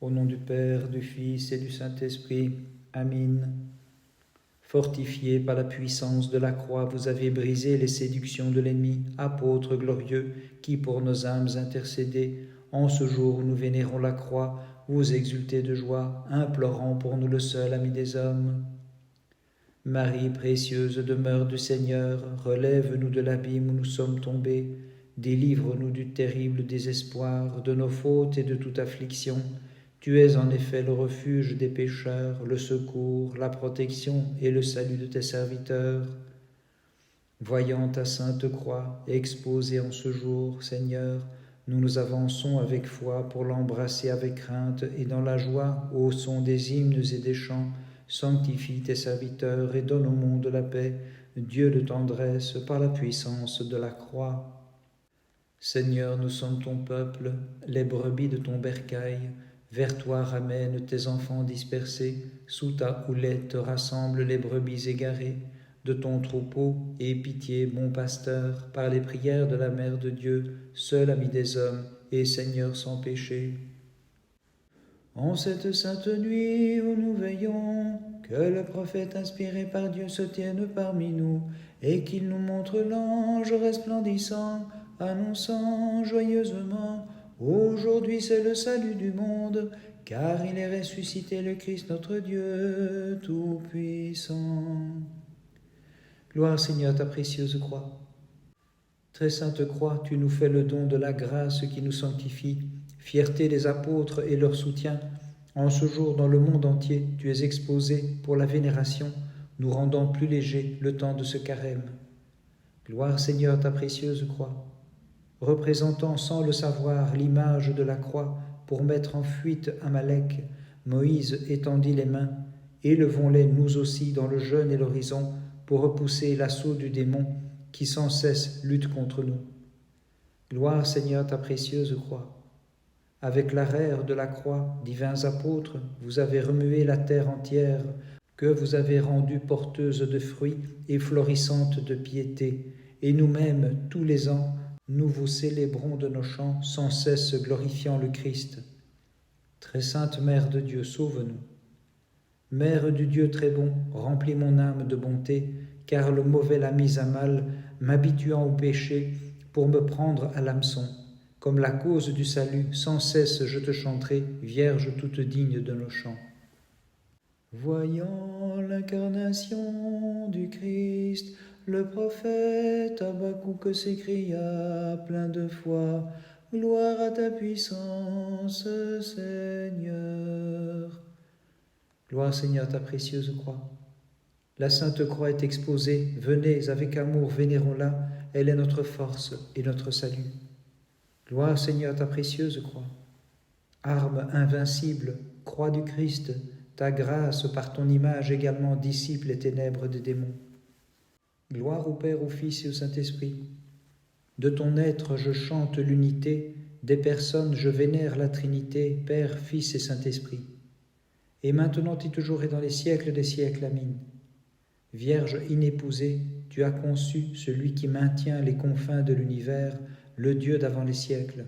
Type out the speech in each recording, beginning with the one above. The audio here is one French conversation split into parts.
Au nom du Père, du Fils et du Saint-Esprit. Amen. Fortifiés par la puissance de la croix, vous avez brisé les séductions de l'ennemi, apôtres glorieux, qui pour nos âmes intercédez. En ce jour où nous vénérons la croix, vous exultez de joie, implorant pour nous le seul ami des hommes. Marie, précieuse demeure du Seigneur, relève-nous de l'abîme où nous sommes tombés, délivre-nous du terrible désespoir, de nos fautes et de toute affliction. Tu es en effet le refuge des pécheurs, le secours, la protection et le salut de tes serviteurs. Voyant ta sainte croix exposée en ce jour, Seigneur, nous nous avançons avec foi pour l'embrasser avec crainte et dans la joie, au son des hymnes et des chants. Sanctifie tes serviteurs et donne au monde la paix, Dieu de tendresse, par la puissance de la croix. Seigneur, nous sommes ton peuple, les brebis de ton bercail. Vers toi ramène tes enfants dispersés, sous ta houlette rassemble les brebis égarées. De ton troupeau, aie pitié, bon pasteur, par les prières de la Mère de Dieu, seul ami des hommes et Seigneur sans péché. En cette sainte nuit où nous veillons, que le prophète inspiré par Dieu se tienne parmi nous, et qu'il nous montre l'ange resplendissant, annonçant joyeusement: aujourd'hui c'est le salut du monde, car il est ressuscité le Christ notre Dieu Tout-Puissant. Gloire Seigneur à ta précieuse croix. Très sainte croix, tu nous fais le don de la grâce qui nous sanctifie, fierté des apôtres et leur soutien. En ce jour, dans le monde entier, tu es exposé pour la vénération, nous rendant plus léger le temps de ce carême. Gloire Seigneur à ta précieuse croix. Représentant sans le savoir l'image de la croix pour mettre en fuite Amalek, Moïse étendit les mains, élevons-les nous aussi dans le jeûne et l'horizon pour repousser l'assaut du démon qui sans cesse lutte contre nous. Gloire Seigneur à ta précieuse croix. Avec l'arrêt de la croix, divins apôtres, vous avez remué la terre entière, que vous avez rendue porteuse de fruits et florissante de piété, et nous-mêmes, tous les ans, nous vous célébrons de nos chants, sans cesse glorifiant le Christ. Très sainte Mère de Dieu, sauve-nous. Mère du Dieu très bon, remplis mon âme de bonté, car le mauvais l'a mise à mal, m'habituant au péché, pour me prendre à l'hameçon. Comme la cause du salut, sans cesse je te chanterai, Vierge toute digne de nos chants. Voyant l'incarnation du Christ, le prophète Habakkuk s'écria plein de foi: gloire à ta puissance, Seigneur. Gloire Seigneur à ta précieuse croix. La sainte croix est exposée, venez avec amour, vénérons-la, elle est notre force et notre salut. Gloire Seigneur à ta précieuse croix. Arme invincible, croix du Christ, ta grâce par ton image également dissipe les ténèbres des démons. Gloire au Père, au Fils et au Saint-Esprit. De ton être je chante l'unité, des personnes je vénère la Trinité, Père, Fils et Saint-Esprit. Et maintenant et toujours et dans les siècles des siècles. Amen. Vierge inépousée, tu as conçu celui qui maintient les confins de l'univers, le Dieu d'avant les siècles.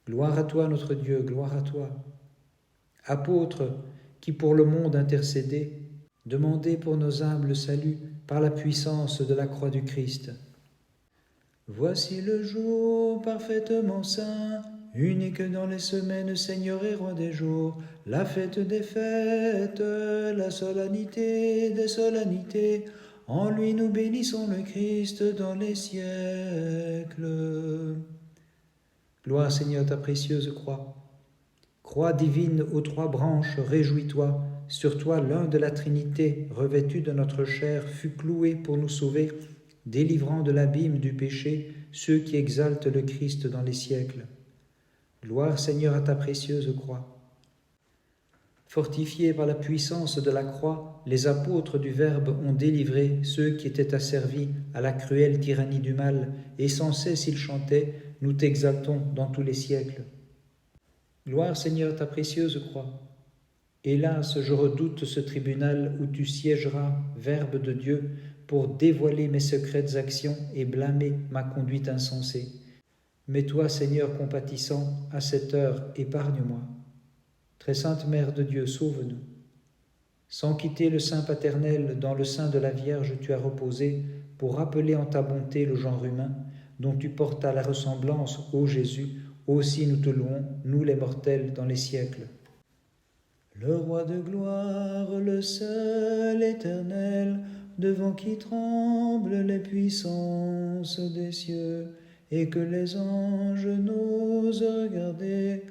Gloire à toi, notre Dieu, gloire à toi. Apôtres, qui pour le monde intercédez, demandez pour nos âmes le salut par la puissance de la croix du Christ. Voici le jour parfaitement saint, unique dans les semaines, Seigneur et roi des jours, la fête des fêtes, la solennité des solennités. En lui nous bénissons le Christ dans les siècles. Gloire Seigneur ta précieuse croix. Croix divine aux trois branches, réjouis-toi. Sur toi l'un de la Trinité, revêtu de notre chair, fut cloué pour nous sauver, délivrant de l'abîme du péché ceux qui exaltent le Christ dans les siècles. Gloire Seigneur à ta précieuse croix. Fortifiés par la puissance de la croix, les apôtres du Verbe ont délivré ceux qui étaient asservis à la cruelle tyrannie du mal, et sans cesse ils chantaient « Nous t'exaltons dans tous les siècles ». Gloire Seigneur à ta précieuse croix. Hélas, je redoute ce tribunal où tu siégeras, Verbe de Dieu, pour dévoiler mes secrètes actions et blâmer ma conduite insensée. Mais toi, Seigneur compatissant, à cette heure, épargne-moi. Très sainte Mère de Dieu, sauve-nous. Sans quitter le sein paternel, dans le sein de la Vierge tu as reposé, pour rappeler en ta bonté le genre humain, dont tu portas la ressemblance, ô Jésus, aussi nous te louons, nous les mortels, dans les siècles. Le roi de gloire, le seul éternel, devant qui tremblent les puissances des cieux, et que les anges n'osent regarder,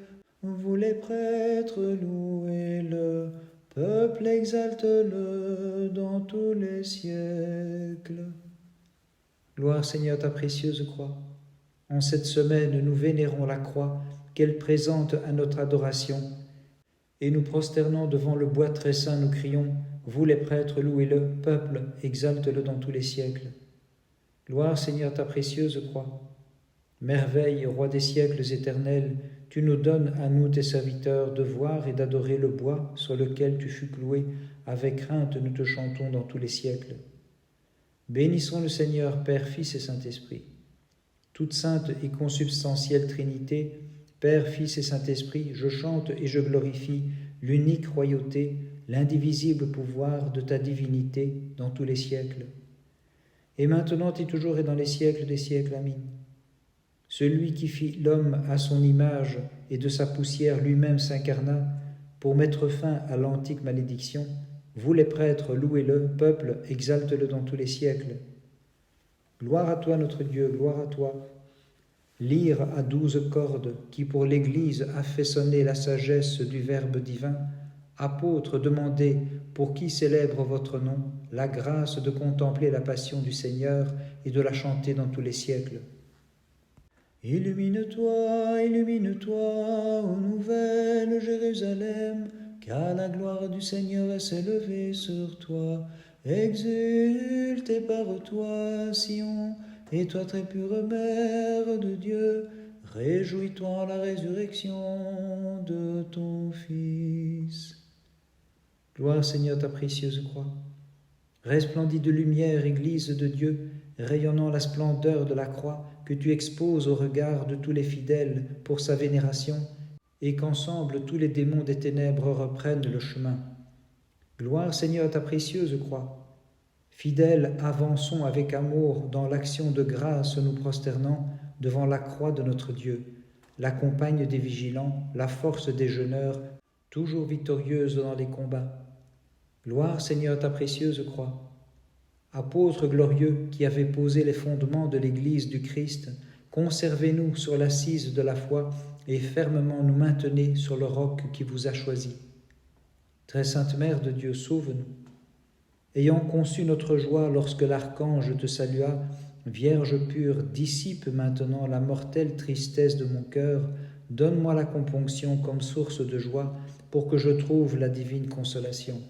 vous les prêtres louez-le, peuple exalte-le dans tous les siècles. Gloire Seigneur ta précieuse croix. En cette semaine, nous vénérons la croix qu'elle présente à notre adoration, et nous prosternons devant le bois très saint, nous crions, vous les prêtres, louez-le, peuple, exalte-le dans tous les siècles. Gloire Seigneur ta précieuse croix. Merveille, roi des siècles éternels, tu nous donnes à nous tes serviteurs de voir et d'adorer le bois sur lequel tu fus cloué, avec crainte nous te chantons dans tous les siècles. Bénissons le Seigneur, Père, Fils et Saint-Esprit. Toute sainte et consubstantielle Trinité, Père, Fils et Saint-Esprit, je chante et je glorifie l'unique royauté, l'indivisible pouvoir de ta divinité dans tous les siècles. Et maintenant et toujours et dans les siècles des siècles. Amen. Celui qui fit l'homme à son image et de sa poussière lui-même s'incarna pour mettre fin à l'antique malédiction, vous les prêtres, louez-le, peuple, exalte-le dans tous les siècles. Gloire à toi notre Dieu, gloire à toi. Lyre à 12 cordes qui pour l'Église a fait sonner la sagesse du Verbe divin, apôtres, demandez, pour qui célèbre votre nom, la grâce de contempler la passion du Seigneur et de la chanter dans tous les siècles. Illumine-toi, illumine-toi, ô nouvelle Jérusalem, car la gloire du Seigneur s'est levée sur toi. Exulte et par toi, Sion, et toi très pure Mère de Dieu, réjouis-toi en la résurrection de ton Fils. Gloire Seigneur ta précieuse croix. Resplendis de lumière, Église de Dieu, rayonnant la splendeur de la croix que tu exposes au regard de tous les fidèles pour sa vénération, et qu'ensemble tous les démons des ténèbres reprennent le chemin. Gloire Seigneur ta précieuse croix. Fidèles, avançons avec amour dans l'action de grâce nous prosternant devant la croix de notre Dieu, la compagne des vigilants, la force des jeûneurs, toujours victorieuse dans les combats. Gloire Seigneur ta précieuse croix. Apôtres glorieux qui avez posé les fondements de l'Église du Christ, conservez-nous sur l'assise de la foi et fermement nous maintenez sur le roc qui vous a choisi. Très sainte Mère de Dieu, sauve-nous. Ayant conçu notre joie lorsque l'archange te salua, Vierge pure, dissipe maintenant la mortelle tristesse de mon cœur, donne-moi la componction comme source de joie pour que je trouve la divine consolation.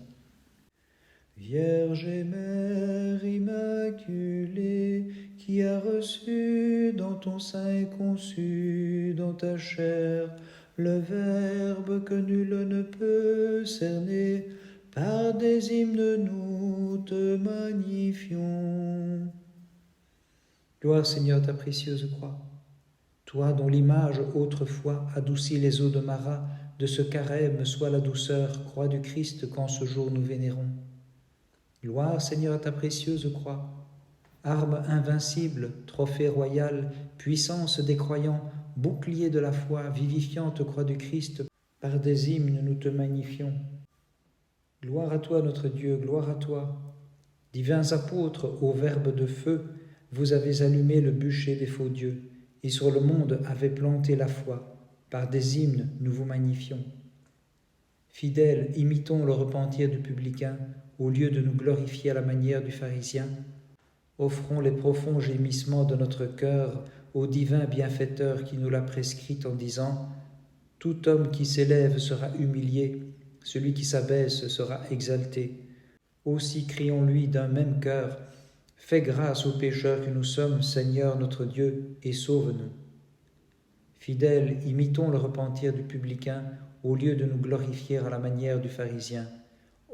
Vierge et Mère immaculée, qui a reçu dans ton sein et conçu dans ta chair le Verbe que nul ne peut cerner, par des hymnes nous te magnifions. Gloire Seigneur ta précieuse croix, toi dont l'image autrefois adoucit les eaux de Marat, de ce carême soit la douceur, croix du Christ qu'en ce jour nous vénérons. Gloire Seigneur à ta précieuse croix, arme invincible, trophée royal, puissance des croyants, bouclier de la foi, vivifiante croix du Christ, par des hymnes nous te magnifions. Gloire à toi notre Dieu, gloire à toi. Divins apôtres, au Verbe de feu, vous avez allumé le bûcher des faux dieux, et sur le monde avez planté la foi. Par des hymnes nous vous magnifions. Fidèles, imitons le repentir du publicain, au lieu de nous glorifier à la manière du pharisien. Offrons les profonds gémissements de notre cœur au divin bienfaiteur qui nous l'a prescrit en disant « Tout homme qui s'élève sera humilié, celui qui s'abaisse sera exalté. Aussi crions-lui d'un même cœur, fais grâce aux pécheurs que nous sommes, Seigneur notre Dieu, et sauve-nous. » Fidèles, imitons le repentir du publicain au lieu de nous glorifier à la manière du pharisien.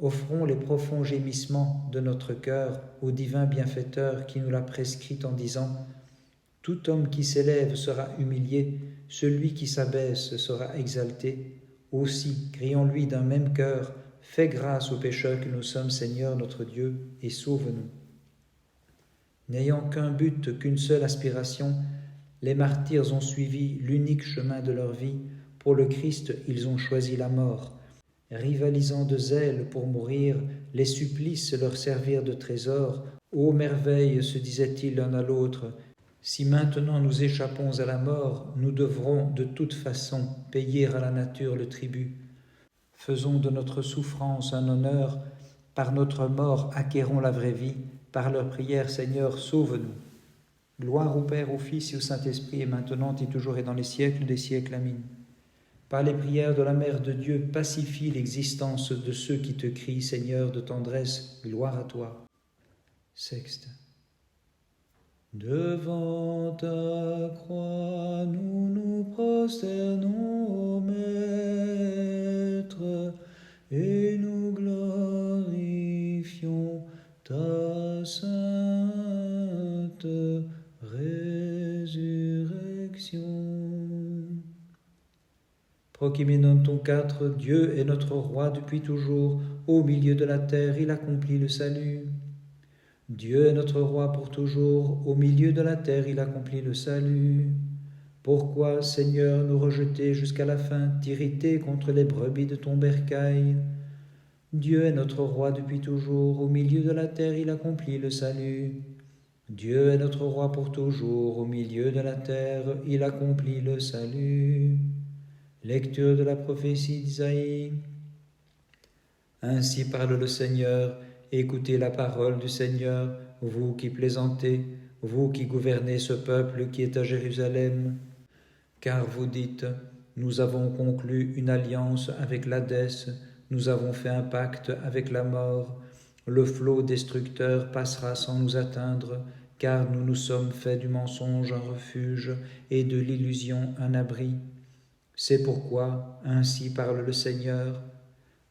Offrons les profonds gémissements de notre cœur au divin bienfaiteur qui nous l'a prescrit en disant « Tout homme qui s'élève sera humilié, celui qui s'abaisse sera exalté. Aussi, crions-lui d'un même cœur, fais grâce aux pécheurs que nous sommes, Seigneur notre Dieu, et sauve-nous. N'ayant qu'un but, qu'une seule aspiration, les martyrs ont suivi l'unique chemin de leur vie. Pour le Christ, ils ont choisi la mort. Rivalisant de zèle pour mourir, les supplices leur servirent de trésor. Ô merveille, se disaient-ils l'un à l'autre, si maintenant nous échappons à la mort, nous devrons de toute façon payer à la nature le tribut. Faisons de notre souffrance un honneur, par notre mort acquérons la vraie vie, par leur prière, Seigneur, sauve-nous. Gloire au Père, au Fils et au Saint-Esprit, et maintenant et toujours et dans les siècles des siècles. Amen. Par les prières de la Mère de Dieu, pacifie l'existence de ceux qui te crient, Seigneur de tendresse, gloire à toi. Sexte. Devant ta croix, nous nous prosternons, Maître, et nous glorifions ta sainte résurrection. Prokimenon 4, Dieu est notre roi depuis toujours, au milieu de la terre il accomplit le salut. Dieu est notre roi pour toujours, au milieu de la terre il accomplit le salut. Pourquoi, Seigneur, nous rejeter jusqu'à la fin, t'irriter contre les brebis de ton bercail? Dieu est notre roi depuis toujours, au milieu de la terre il accomplit le salut. Dieu est notre roi pour toujours, au milieu de la terre il accomplit le salut. Lecture de la prophétie d'Isaïe. Ainsi parle le Seigneur, écoutez la parole du Seigneur, vous qui plaisantez, vous qui gouvernez ce peuple qui est à Jérusalem. Car vous dites, nous avons conclu une alliance avec l'Hadès, nous avons fait un pacte avec la mort, le flot destructeur passera sans nous atteindre, car nous nous sommes fait du mensonge un refuge et de l'illusion un abri. C'est pourquoi, ainsi parle le Seigneur,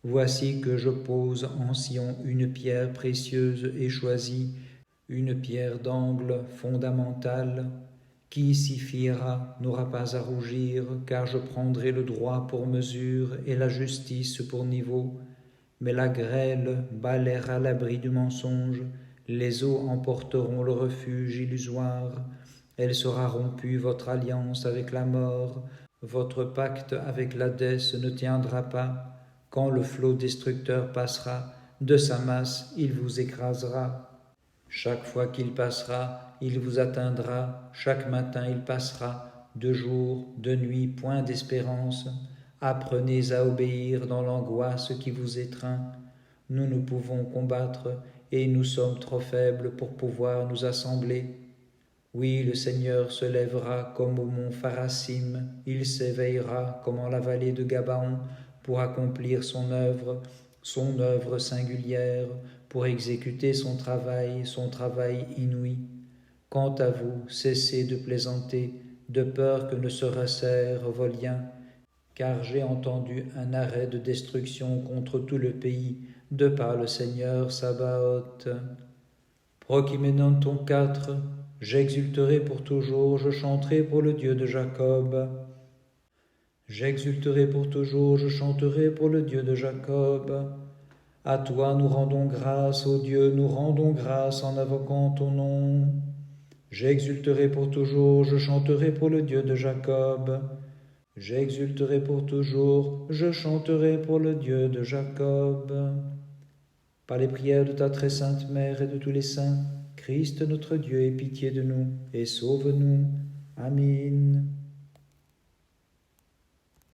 voici que je pose en Sion une pierre précieuse et choisie, une pierre d'angle fondamentale. Qui s'y fiera n'aura pas à rougir, car je prendrai le droit pour mesure et la justice pour niveau. Mais la grêle balaiera l'abri du mensonge, les eaux emporteront le refuge illusoire. Elle sera rompue votre alliance avec la mort, votre pacte avec l'Hadès ne tiendra pas. Quand le flot destructeur passera, de sa masse il vous écrasera. Chaque fois qu'il passera, il vous atteindra, chaque matin il passera, de jour, de nuit, point d'espérance. Apprenez à obéir dans l'angoisse qui vous étreint. Nous ne pouvons combattre, et nous sommes trop faibles pour pouvoir nous assembler. Oui, le Seigneur se lèvera comme au mont Pharasim, il s'éveillera comme en la vallée de Gabaon pour accomplir son œuvre singulière, pour exécuter son travail inouï. Quant à vous, cessez de plaisanter, de peur que ne se resserrent vos liens, car j'ai entendu un arrêt de destruction contre tout le pays, de par le Seigneur Sabaoth. Prokimenon 4, j'exulterai pour toujours, je chanterai pour le Dieu de Jacob. J'exulterai pour toujours, je chanterai pour le Dieu de Jacob. À toi nous rendons grâce, ô Dieu, nous rendons grâce en invoquant ton nom. J'exulterai pour toujours, je chanterai pour le Dieu de Jacob. J'exulterai pour toujours, je chanterai pour le Dieu de Jacob. Par les prières de ta très sainte Mère et de tous les saints, Christ notre Dieu, aie pitié de nous et sauve-nous. Amen.